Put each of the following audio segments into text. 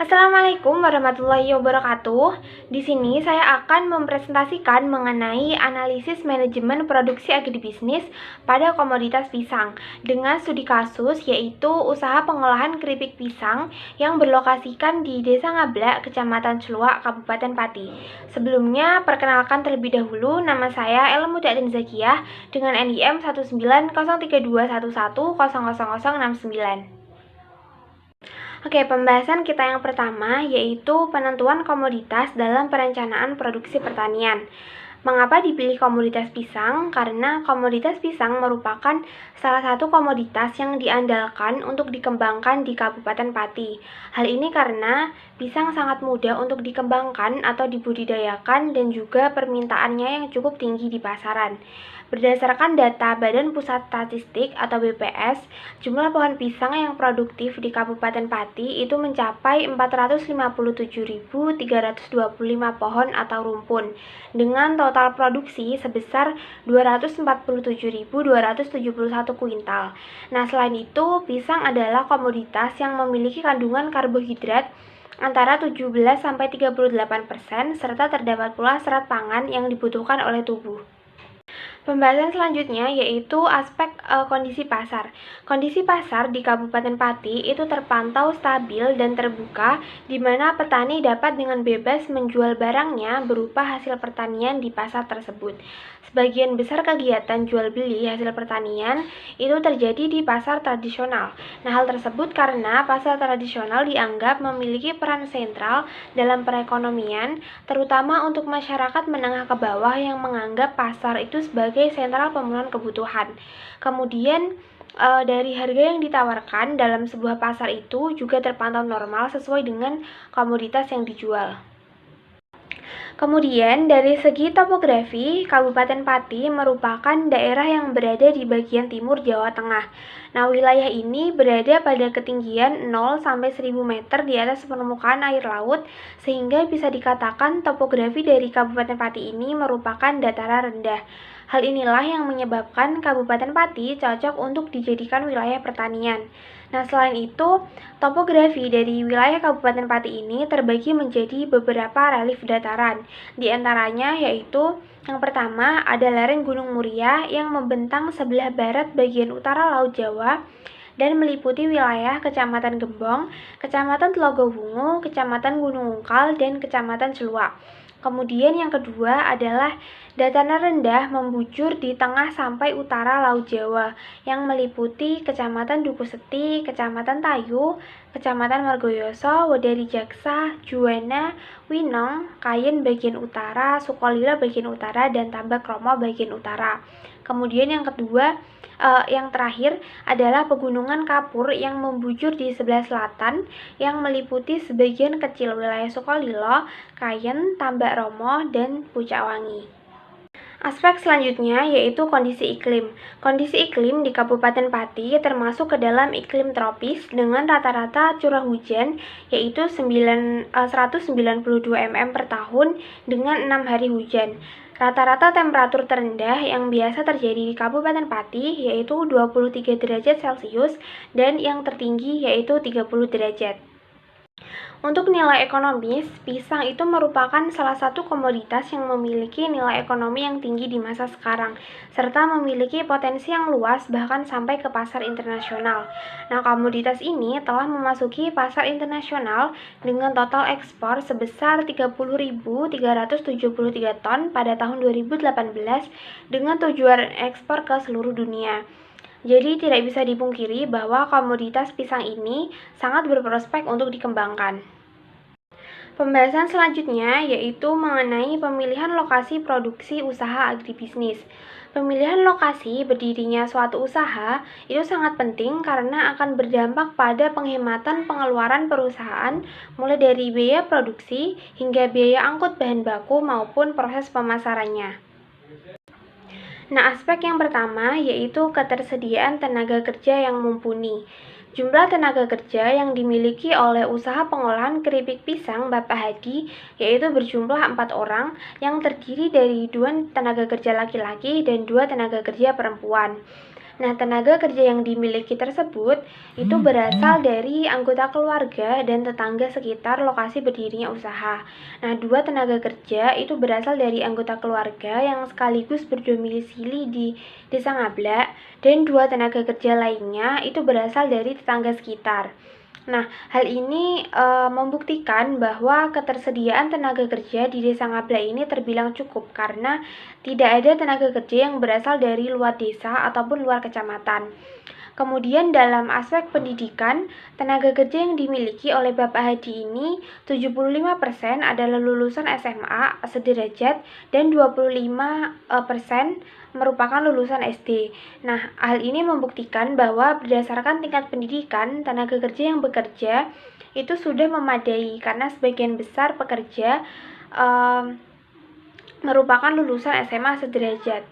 Assalamualaikum warahmatullahi wabarakatuh. Di sini saya akan mempresentasikan mengenai analisis manajemen produksi agribisnis pada komoditas pisang dengan studi kasus, yaitu usaha pengolahan keripik pisang yang berlokasikan di Desa Ngablak, Kecamatan Celuak, Kabupaten Pati. Sebelumnya, perkenalkan terlebih dahulu, nama saya Ella Mudatin Zakiyah dengan NIM 1903211000069. Oke, pembahasan kita yang pertama yaitu penentuan komoditas dalam perencanaan produksi pertanian. Mengapa dipilih komoditas pisang? Karena komoditas pisang merupakan salah satu komoditas yang diandalkan untuk dikembangkan di Kabupaten Pati. Hal ini karena pisang sangat mudah untuk dikembangkan atau dibudidayakan dan juga permintaannya yang cukup tinggi di pasaran. Berdasarkan data Badan Pusat Statistik atau BPS, jumlah pohon pisang yang produktif di Kabupaten Pati itu mencapai 457.325 pohon atau rumpun, dengan total produksi sebesar 247.271 kuintal. Nah, selain itu, pisang adalah komoditas yang memiliki kandungan karbohidrat antara 17-38% serta terdapat pula serat pangan yang dibutuhkan oleh tubuh. Pembahasan selanjutnya yaitu aspek kondisi pasar. Kondisi pasar di Kabupaten Pati itu terpantau stabil dan terbuka, di mana petani dapat dengan bebas menjual barangnya berupa hasil pertanian di pasar tersebut. Sebagian besar kegiatan jual beli hasil pertanian itu terjadi di pasar tradisional. Nah, hal tersebut karena pasar tradisional dianggap memiliki peran sentral dalam perekonomian, terutama untuk masyarakat menengah ke bawah yang menganggap pasar itu sebagai sentral pemenuhan kebutuhan. Kemudian dari harga yang ditawarkan dalam sebuah pasar itu juga terpantau normal sesuai dengan komoditas yang dijual. Kemudian, dari segi topografi, Kabupaten Pati merupakan daerah yang berada di bagian timur Jawa Tengah. Nah, wilayah ini berada pada ketinggian 0-1000 meter di atas permukaan air laut, sehingga bisa dikatakan topografi dari Kabupaten Pati ini merupakan dataran rendah. Hal inilah yang menyebabkan Kabupaten Pati cocok untuk dijadikan wilayah pertanian. Nah, selain itu, topografi dari wilayah Kabupaten Pati ini terbagi menjadi beberapa relief dataran. Di antaranya yaitu yang pertama ada lereng Gunung Muria yang membentang sebelah barat bagian utara Laut Jawa dan meliputi wilayah Kecamatan Gembong, Kecamatan Telogowungu, Kecamatan Gunung Ungkal, dan Kecamatan Celuak. Kemudian yang kedua adalah dataran rendah membujur di tengah sampai utara Laut Jawa yang meliputi Kecamatan Dukuseti, Kecamatan Tayu, Kecamatan Margoyoso, Wedari Jaksa, Juwana, Winong, Kayen bagian utara, Sukolilo bagian utara, dan Tambak Romo bagian utara. Kemudian yang kedua, yang terakhir adalah Pegunungan Kapur yang membujur di sebelah selatan yang meliputi sebagian kecil wilayah Sukolilo, Kayen, Tambak Romo, dan Pucak Wangi. Aspek selanjutnya yaitu kondisi iklim. Kondisi iklim di Kabupaten Pati termasuk ke dalam iklim tropis dengan rata-rata curah hujan yaitu 192 mm per tahun dengan 6 hari hujan. Rata-rata temperatur terendah yang biasa terjadi di Kabupaten Pati yaitu 23 derajat Celcius dan yang tertinggi yaitu 30 derajat. Untuk nilai ekonomis, pisang itu merupakan salah satu komoditas yang memiliki nilai ekonomi yang tinggi di masa sekarang, serta memiliki potensi yang luas bahkan sampai ke pasar internasional. Nah, komoditas ini telah memasuki pasar internasional dengan total ekspor sebesar 30.373 ton pada tahun 2018 dengan tujuan ekspor ke seluruh dunia. Jadi tidak bisa dipungkiri bahwa komoditas pisang ini sangat berprospek untuk dikembangkan. Pembahasan selanjutnya yaitu mengenai pemilihan lokasi produksi usaha agribisnis. Pemilihan lokasi berdirinya suatu usaha itu sangat penting karena akan berdampak pada penghematan pengeluaran perusahaan mulai dari biaya produksi hingga biaya angkut bahan baku maupun proses pemasarannya. Nah, aspek yang pertama yaitu ketersediaan tenaga kerja yang mumpuni. Jumlah tenaga kerja yang dimiliki oleh usaha pengolahan keripik pisang Bapak Hadi yaitu berjumlah 4 orang yang terdiri dari 2 tenaga kerja laki-laki dan 2 tenaga kerja perempuan. Nah, tenaga kerja yang dimiliki tersebut itu berasal dari anggota keluarga dan tetangga sekitar lokasi berdirinya usaha. Nah, 2 tenaga kerja itu berasal dari anggota keluarga yang sekaligus berdomisili di Desa Ngablak, dan 2 tenaga kerja lainnya itu berasal dari tetangga sekitar. Nah, hal ini membuktikan bahwa ketersediaan tenaga kerja di Desa Ngablak ini terbilang cukup karena tidak ada tenaga kerja yang berasal dari luar desa ataupun luar kecamatan. Kemudian dalam aspek pendidikan, tenaga kerja yang dimiliki oleh Bapak Hadi ini 75% adalah lulusan SMA sederajat dan 25% merupakan lulusan SD. Nah, hal ini membuktikan bahwa berdasarkan tingkat pendidikan, tenaga kerja yang bekerja itu sudah memadai karena sebagian besar pekerja merupakan lulusan SMA sederajat.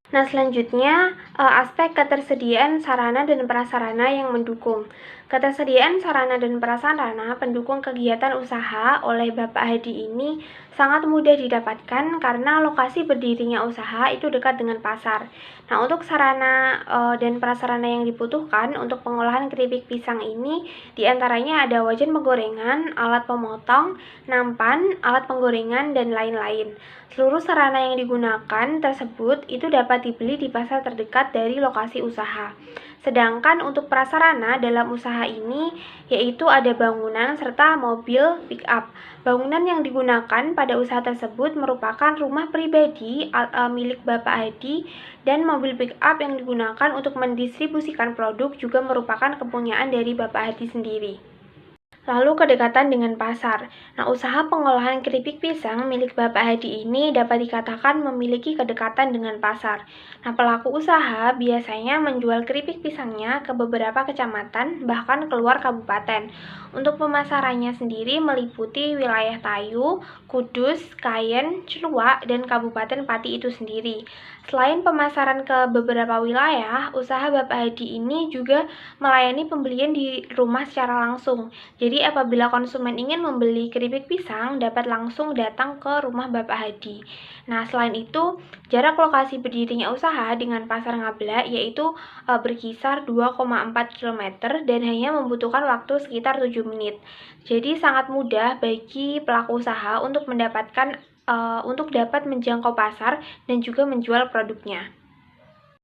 Nah, selanjutnya aspek ketersediaan sarana dan prasarana yang mendukung. Ketersediaan sarana dan prasarana pendukung kegiatan usaha oleh Bapak Hadi ini sangat mudah didapatkan karena lokasi berdirinya usaha itu dekat dengan pasar. Nah, untuk sarana dan prasarana yang dibutuhkan untuk pengolahan keripik pisang ini diantaranya ada wajan penggorengan, alat pemotong, nampan, alat penggorengan, dan lain-lain. Seluruh sarana yang digunakan tersebut itu dapat dibeli di pasar terdekat dari lokasi usaha. Sedangkan untuk prasarana dalam usaha ini yaitu ada bangunan serta mobil pick up. Bangunan yang digunakan pada usaha tersebut merupakan rumah pribadi milik Bapak Hadi, dan mobil pick up yang digunakan untuk mendistribusikan produk juga merupakan kepunyaan dari Bapak Hadi sendiri. Lalu kedekatan dengan pasar. Nah, usaha pengolahan keripik pisang milik Bapak Hadi ini dapat dikatakan memiliki kedekatan dengan pasar. Nah, pelaku usaha biasanya menjual keripik pisangnya ke beberapa kecamatan, bahkan keluar kabupaten. Untuk pemasarannya sendiri meliputi wilayah Tayu, Kudus, Kayen, Ciluak, dan Kabupaten Pati itu sendiri. Selain pemasaran ke beberapa wilayah, usaha Bapak Hadi ini juga melayani pembelian di rumah secara langsung. Jadi apabila konsumen ingin membeli keripik pisang, dapat langsung datang ke rumah Bapak Hadi. Nah, selain itu, jarak lokasi berdirinya usaha dengan pasar Ngablak yaitu berkisar 2,4 km dan hanya membutuhkan waktu sekitar 7 menit. Jadi sangat mudah bagi pelaku usaha untuk untuk dapat menjangkau pasar dan juga menjual produknya.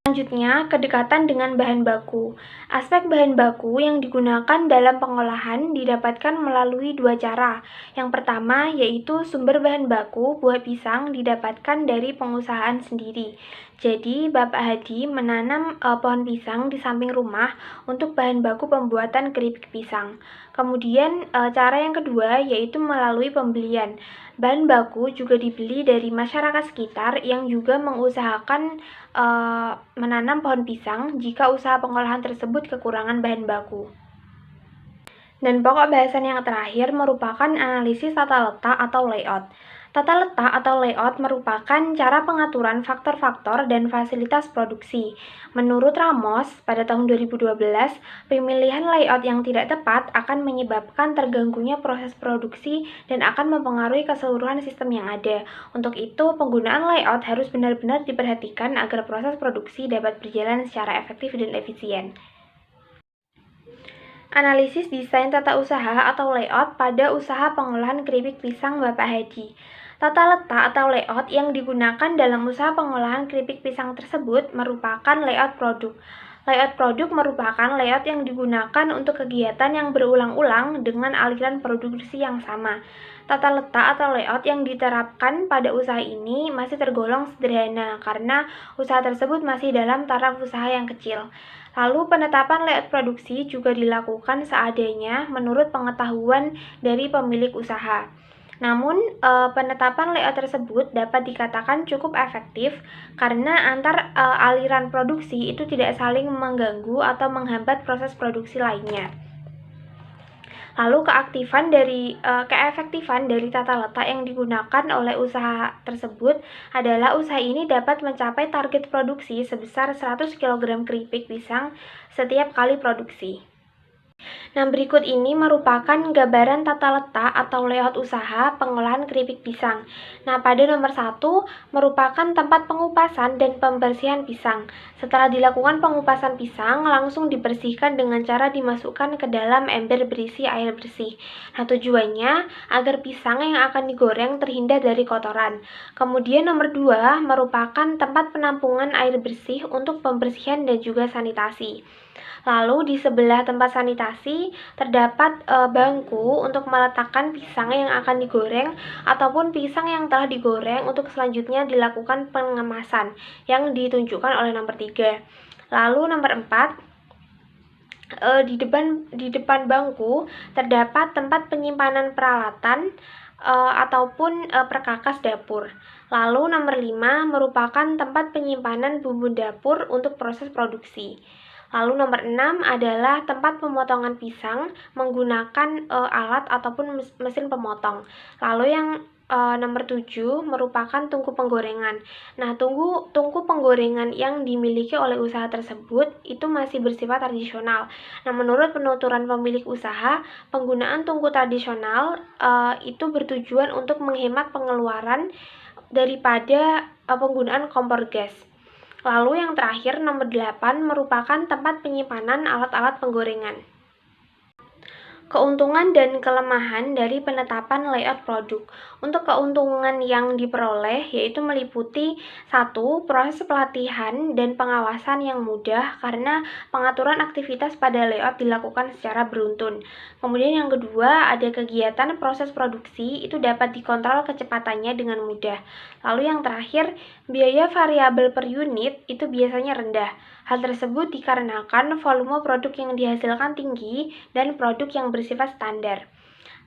Selanjutnya, kedekatan dengan bahan baku. Aspek bahan baku yang digunakan dalam pengolahan didapatkan melalui 2 cara. Yang pertama yaitu sumber bahan baku buah pisang didapatkan dari pengusahaan sendiri. Jadi, Bapak Hadi menanam pohon pisang di samping rumah untuk bahan baku pembuatan keripik pisang. Kemudian, cara yang kedua yaitu melalui pembelian. Bahan baku juga dibeli dari masyarakat sekitar yang juga mengusahakan menanam pohon pisang jika usaha pengolahan tersebut kekurangan bahan baku. Dan pokok bahasan yang terakhir merupakan analisis tata letak atau layout. Tata letak atau layout merupakan cara pengaturan faktor-faktor dan fasilitas produksi. Menurut Ramos, pada tahun 2012, pemilihan layout yang tidak tepat akan menyebabkan terganggunya proses produksi dan akan mempengaruhi keseluruhan sistem yang ada. Untuk itu, penggunaan layout harus benar-benar diperhatikan agar proses produksi dapat berjalan secara efektif dan efisien. Analisis desain tata usaha atau layout pada usaha pengolahan keripik pisang Bapak Hadi. Tata letak atau layout yang digunakan dalam usaha pengolahan keripik pisang tersebut merupakan layout produk. Layout produk merupakan layout yang digunakan untuk kegiatan yang berulang-ulang dengan aliran produksi yang sama. Tata letak atau layout yang diterapkan pada usaha ini masih tergolong sederhana karena usaha tersebut masih dalam taraf usaha yang kecil. Lalu penetapan layout produksi juga dilakukan seadanya menurut pengetahuan dari pemilik usaha. Namun, penetapan layout tersebut dapat dikatakan cukup efektif karena antar aliran produksi itu tidak saling mengganggu atau menghambat proses produksi lainnya. Lalu keefektifan dari tata letak yang digunakan oleh usaha tersebut adalah usaha ini dapat mencapai target produksi sebesar 100 kg keripik pisang setiap kali produksi. Nah, berikut ini merupakan gambaran tata letak atau layout usaha pengolahan keripik pisang. Nah, pada nomor 1 merupakan tempat pengupasan dan pembersihan pisang. Setelah dilakukan pengupasan pisang, langsung dibersihkan dengan cara dimasukkan ke dalam ember berisi air bersih. Nah, tujuannya agar pisang yang akan digoreng terhindar dari kotoran. Kemudian nomor 2 merupakan tempat penampungan air bersih untuk pembersihan dan juga sanitasi. Lalu di sebelah tempat sanitasi terdapat bangku untuk meletakkan pisang yang akan digoreng ataupun pisang yang telah digoreng untuk selanjutnya dilakukan pengemasan yang ditunjukkan oleh nomor 3. Lalu nomor 4, di depan bangku terdapat tempat penyimpanan peralatan ataupun perkakas dapur. Lalu nomor 5 merupakan tempat penyimpanan bumbu dapur untuk proses produksi. Lalu nomor 6 adalah tempat pemotongan pisang menggunakan alat ataupun mesin pemotong. Lalu yang nomor 7 merupakan tungku penggorengan. Nah, tungku penggorengan yang dimiliki oleh usaha tersebut itu masih bersifat tradisional. Nah, menurut penuturan pemilik usaha, penggunaan tungku tradisional itu bertujuan untuk menghemat pengeluaran daripada penggunaan kompor gas. Lalu yang terakhir, nomor 8 merupakan tempat penyimpanan alat-alat penggorengan. Keuntungan dan kelemahan dari penetapan layout produk. Untuk keuntungan yang diperoleh yaitu meliputi 1. Proses pelatihan dan pengawasan yang mudah karena pengaturan aktivitas pada layout dilakukan secara beruntun. Kemudian yang kedua, ada kegiatan proses produksi itu dapat dikontrol kecepatannya dengan mudah. Lalu yang terakhir, biaya variabel per unit itu biasanya rendah. Hal tersebut dikarenakan volume produk yang dihasilkan tinggi dan produk yang bersifat standar.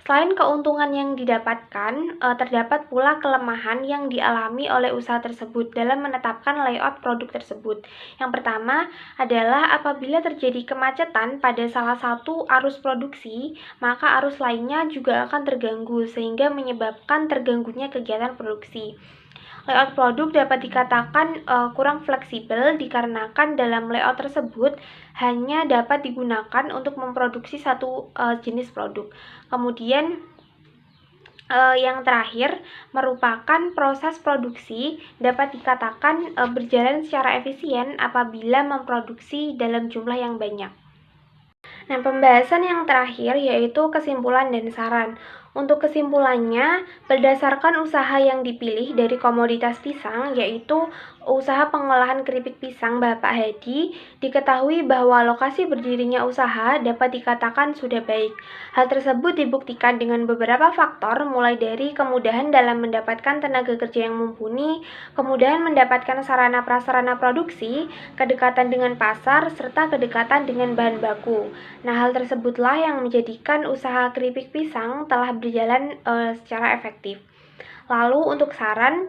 Selain keuntungan yang didapatkan, terdapat pula kelemahan yang dialami oleh usaha tersebut dalam menetapkan layout produk tersebut. Yang pertama adalah apabila terjadi kemacetan pada salah satu arus produksi, maka arus lainnya juga akan terganggu sehingga menyebabkan terganggunya kegiatan produksi. Layout produk dapat dikatakan kurang fleksibel dikarenakan dalam layout tersebut hanya dapat digunakan untuk memproduksi satu jenis produk. Kemudian yang terakhir merupakan proses produksi dapat dikatakan berjalan secara efisien apabila memproduksi dalam jumlah yang banyak. Nah, pembahasan yang terakhir yaitu kesimpulan dan saran. Untuk kesimpulannya, berdasarkan usaha yang dipilih dari komoditas pisang, yaitu usaha pengolahan keripik pisang Bapak Hadi, diketahui bahwa lokasi berdirinya usaha dapat dikatakan sudah baik. Hal tersebut dibuktikan dengan beberapa faktor, mulai dari kemudahan dalam mendapatkan tenaga kerja yang mumpuni, kemudahan mendapatkan sarana prasarana produksi, kedekatan dengan pasar, serta kedekatan dengan bahan baku. Nah, hal tersebutlah yang menjadikan usaha keripik pisang telah berjalan secara efektif. Lalu untuk saran,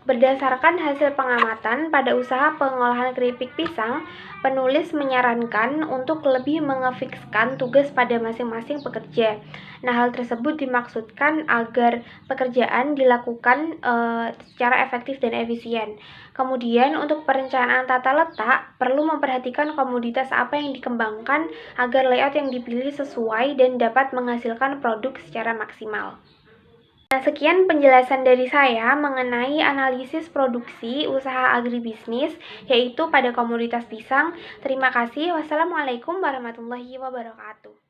berdasarkan hasil pengamatan pada usaha pengolahan keripik pisang, penulis menyarankan untuk lebih mengefikskan tugas pada masing-masing pekerja. Nah, hal tersebut dimaksudkan agar pekerjaan dilakukan secara efektif dan efisien. Kemudian untuk perencanaan tata letak, perlu memperhatikan komoditas apa yang dikembangkan agar layout yang dipilih sesuai dan dapat menghasilkan produk secara maksimal. Nah, sekian penjelasan dari saya mengenai analisis produksi usaha agribisnis, yaitu pada komoditas pisang. Terima kasih. Wassalamualaikum warahmatullahi wabarakatuh.